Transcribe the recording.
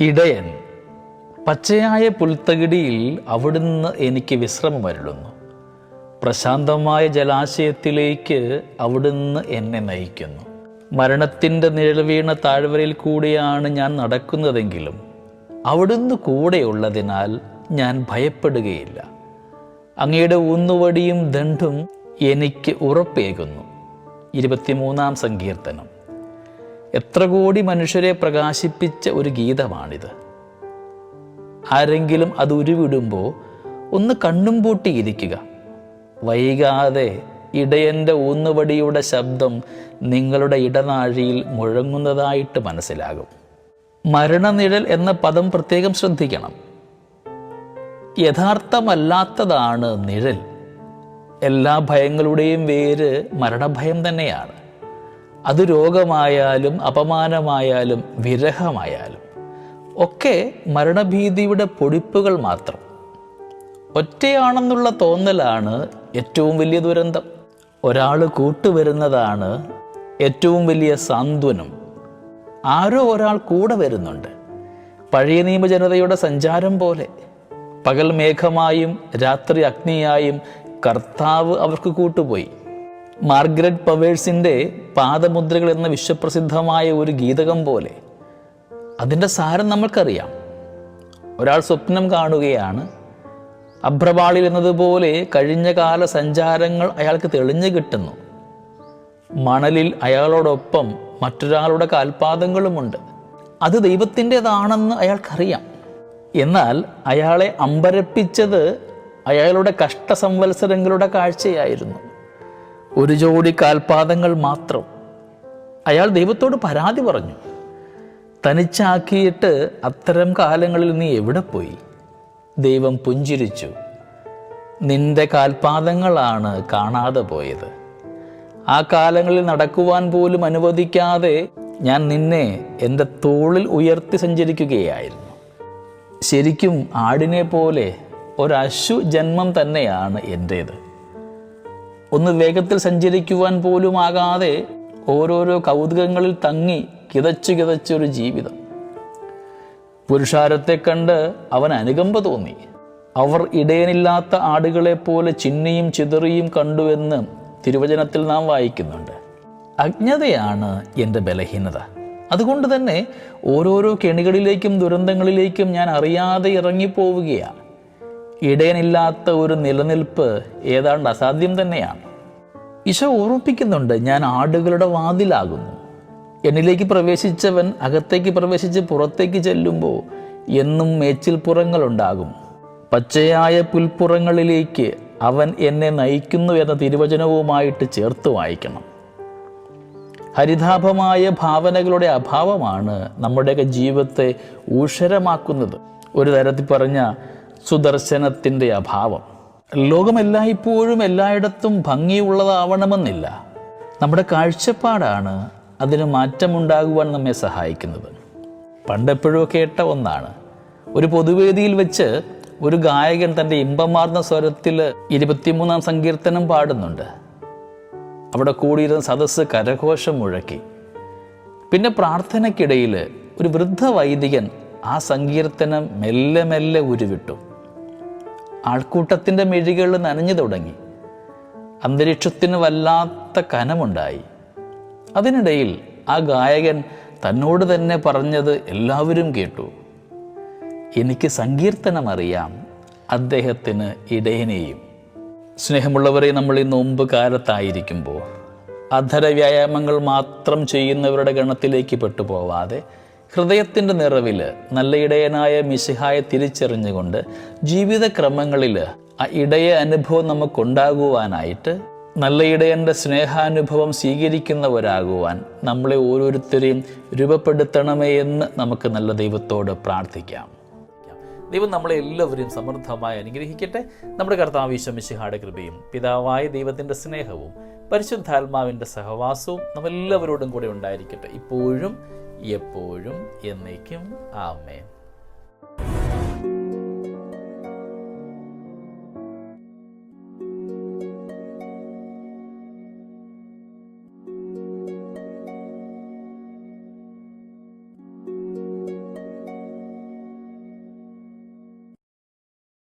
ഇടയൻ. പച്ചയായ പുൽത്തകിടിയിൽ അവിടുന്ന് എനിക്ക് വിശ്രമമരുളുന്നു. പ്രശാന്തമായ ജലാശയത്തിലേക്ക് അവിടുന്ന് എന്നെ നയിക്കുന്നു. മരണത്തിൻ്റെ നിഴൽ വീണ താഴ്വരയിൽ കൂടിയാണ് ഞാൻ നടക്കുന്നതെങ്കിലും അവിടുന്ന് കൂടെയുള്ളതിനാൽ ഞാൻ ഭയപ്പെടുകയില്ല. അങ്ങയുടെ ഊന്നുവടിയും ദണ്ഡും എനിക്ക് ഉറപ്പേകുന്നു. 23-ാം സങ്കീർത്തനം. എത്ര കോടി മനുഷ്യരെ പ്രകാശിപ്പിച്ച ഒരു ഗീതമാണിത്. ആരെങ്കിലും അത് ഉരുവിടുമ്പോൾ ഒന്ന് കണ്ണും പൂട്ടിയിരിക്കുക. വൈകാതെ ഇടയൻ്റെ ഊന്നുവടിയുടെ ശബ്ദം നിങ്ങളുടെ ഇടനാഴിയിൽ മുഴങ്ങുന്നതായിട്ട് മനസ്സിലാകും. മരണനിഴൽ എന്ന പദം പ്രത്യേകം ശ്രദ്ധിക്കണം. യഥാർത്ഥമല്ലാത്തതാണ് നിഴൽ. എല്ലാ ഭയങ്ങളുടെയും വേര് മരണഭയം തന്നെയാണ്. അത് രോഗമായാലും അപമാനമായാലും വിരഹമായാലും ഒക്കെ മരണഭീതിയുടെ പൊടിപ്പുകൾ മാത്രം. ഒറ്റയാണെന്നുള്ള തോന്നലാണ് ഏറ്റവും വലിയ ദുരന്തം. ഒരാൾ കൂട്ടുവരുന്നതാണ് ഏറ്റവും വലിയ സാന്ത്വനം. ആരോ ഒരാൾ കൂടെ വരുന്നുണ്ട്. പഴയ നിയമജനതയുടെ സഞ്ചാരം പോലെ പകൽ മേഘമായും രാത്രി അഗ്നിയായും കർത്താവ് അവർക്ക് കൂട്ടുപോയി. മാർഗരറ്റ് പവേഴ്സിൻ്റെ പാദമുദ്രകൾ എന്ന വിശ്വപ്രസിദ്ധമായ ഒരു ഗീതകം പോലെ. അതിൻ്റെ സാരം നമ്മൾക്കറിയാം. ഒരാൾ സ്വപ്നം കാണുകയാണ്. അഭ്രപാളിൽ എന്നതുപോലെ കഴിഞ്ഞ കാല സഞ്ചാരങ്ങൾ അയാൾക്ക് തെളിഞ്ഞു കിട്ടുന്നു. മണലിൽ അയാളോടൊപ്പം മറ്റൊരാളുടെ കാൽപാദങ്ങളുമുണ്ട്. അത് ദൈവത്തിൻ്റെതാണെന്ന് അയാൾക്കറിയാം. എന്നാൽ അയാളെ അമ്പരപ്പിച്ചത് അയാളുടെ കഷ്ടസംവത്സരങ്ങളുടെ കാഴ്ചയായിരുന്നു. ഒരു ജോഡി കാൽപാദങ്ങൾ മാത്രം. അയാൾ ദൈവത്തോട് പരാതി പറഞ്ഞു. തനിച്ചാക്കിയിട്ട് അത്തരം കാലങ്ങളിൽ നീ എവിടെ പോയി? ദൈവം പുഞ്ചിരിച്ചു. നിന്റെ കാൽപാദങ്ങളാണ് കാണാതെ പോയത്. ആ കാലങ്ങളിൽ നടക്കുവാൻ പോലും അനുവദിക്കാതെ ഞാൻ നിന്നെ എൻ്റെ തോളിൽ ഉയർത്തി സഞ്ചരിക്കുകയായിരുന്നു. ശരിക്കും ആടിനെ പോലെ ഒരശു ജന്മം തന്നെയാണ് എൻ്റേത്. ഒന്ന് വേഗത്തിൽ സഞ്ചരിക്കുവാൻ പോലും ആകാതെ ഓരോരോ കൗതുകങ്ങളിൽ തങ്ങി കിതച്ചൊരു ജീവിതം. പുരുഷാരത്തെ കണ്ട് അവൻ അനുകമ്പ തോന്നി. അവർ ഇടയനില്ലാത്ത ആടുകളെ പോലെ ചിന്നിയും ചിതറിയും കണ്ടുവെന്ന് തിരുവചനത്തിൽ നാം വായിക്കുന്നുണ്ട്. അജ്ഞതയാണ് എൻ്റെ ബലഹീനത. അതുകൊണ്ട് തന്നെ ഓരോരോ കെണികളിലേക്കും ദുരന്തങ്ങളിലേക്കും ഞാൻ അറിയാതെ ഇറങ്ങിപ്പോവുകയാണ്. ഇടയനില്ലാത്ത ഒരു നിലനിൽപ്പ് ഏതാണ്ട് അസാധ്യം തന്നെയാണ്. ഈശോ ഓർമ്മിപ്പിക്കുന്നുണ്ട്, ഞാൻ ആടുകളുടെ വാതിലാകുന്നു. എന്നിലേക്ക് പ്രവേശിച്ചവൻ അകത്തേക്ക് പ്രവേശിച്ച് പുറത്തേക്ക് ചെല്ലുമ്പോൾ എന്നും മേച്ചിൽപ്പുറങ്ങളുണ്ടാകും. പച്ചയായ പുൽപ്പുറങ്ങളിലേക്ക് അവൻ എന്നെ നയിക്കുന്നു എന്ന തിരുവചനവുമായിട്ട് ചേർത്ത് വായിക്കണം. ഹരിതാഭമായ ഭാവനകളുടെ അഭാവമാണ് നമ്മുടെയൊക്കെ ജീവിതത്തെ ഊഷരമാക്കുന്നത്. ഒരു തരത്തിൽ പറഞ്ഞ സുദർശനത്തിൻ്റെ അഭാവം. ലോകം എല്ലായ്പ്പോഴും എല്ലായിടത്തും ഭംഗിയുള്ളതാവണമെന്നില്ല. നമ്മുടെ കാഴ്ചപ്പാടാണ് അതിന് മാറ്റമുണ്ടാകുവാൻ നമ്മെ സഹായിക്കുന്നത്. പണ്ടെപ്പോഴും കേട്ട ഒന്നാണ്. ഒരു പൊതുവേദിയിൽ വെച്ച് ഒരു ഗായകൻ തൻ്റെ ഇമ്പമാർന്ന സ്വരത്തിൽ 23-ാം സങ്കീർത്തനം പാടുന്നുണ്ട്. അവിടെ കൂടിയിരുന്ന സദസ്സ് കരഘോഷം മുഴക്കി. പിന്നെ പ്രാർത്ഥനയ്ക്കിടയിൽ ഒരു വൃദ്ധ വൈദികൻ ആ സങ്കീർത്തനം മെല്ലെ മെല്ലെ ഉരുവിട്ടു. ആൾക്കൂട്ടത്തിൻ്റെ മിഴികൾ നനഞ്ഞു തുടങ്ങി. അന്തരീക്ഷത്തിന് വല്ലാത്ത കനമുണ്ടായി. അതിനിടയിൽ ആ ഗായകൻ തന്നോട് തന്നെ പറഞ്ഞത് എല്ലാവരും കേട്ടു. എനിക്ക് സങ്കീർത്തനം അറിയാം, അദ്ദേഹത്തിന് ഇടയനെയും. സ്നേഹമുള്ളവരെ, നമ്മൾ ഈ നോമ്പ് കാലത്തായിരിക്കുമ്പോൾ അധര വ്യായാമങ്ങൾ മാത്രം ചെയ്യുന്നവരുടെ ഗണത്തിലേക്ക് പെട്ടുപോവാതെ ഹൃദയത്തിൻ്റെ നിറവിൽ നല്ല ഇടയനായ മിശിഹായെ തിരിച്ചറിഞ്ഞുകൊണ്ട് ജീവിതക്രമങ്ങളിൽ ആ ഇടയ അനുഭവം നമുക്കുണ്ടാകുവാനായിട്ട്, നല്ല ഇടയൻ്റെ സ്നേഹാനുഭവം സ്വീകരിക്കുന്നവരാകുവാൻ നമ്മളെ ഓരോരുത്തരെയും രൂപപ്പെടുത്തണമേ എന്ന് നമുക്ക് നല്ല ദൈവത്തോട് പ്രാർത്ഥിക്കാം. ദൈവം നമ്മളെ എല്ലാവരെയും സമൃദ്ധമായി അനുഗ്രഹിക്കട്ടെ. നമ്മുടെ കർത്താവ് ഈശോ മിശിഹായുടെ കൃപയും പിതാവായ ദൈവത്തിൻ്റെ സ്നേഹവും പരിശുദ്ധാത്മാവിൻ്റെ സഹവാസവും നമ്മളെല്ലാവരോടും കൂടെ ഉണ്ടായിരിക്കട്ടെ, ഇപ്പോഴും എപ്പോഴും എന്നേക്കും. ആമേൻ.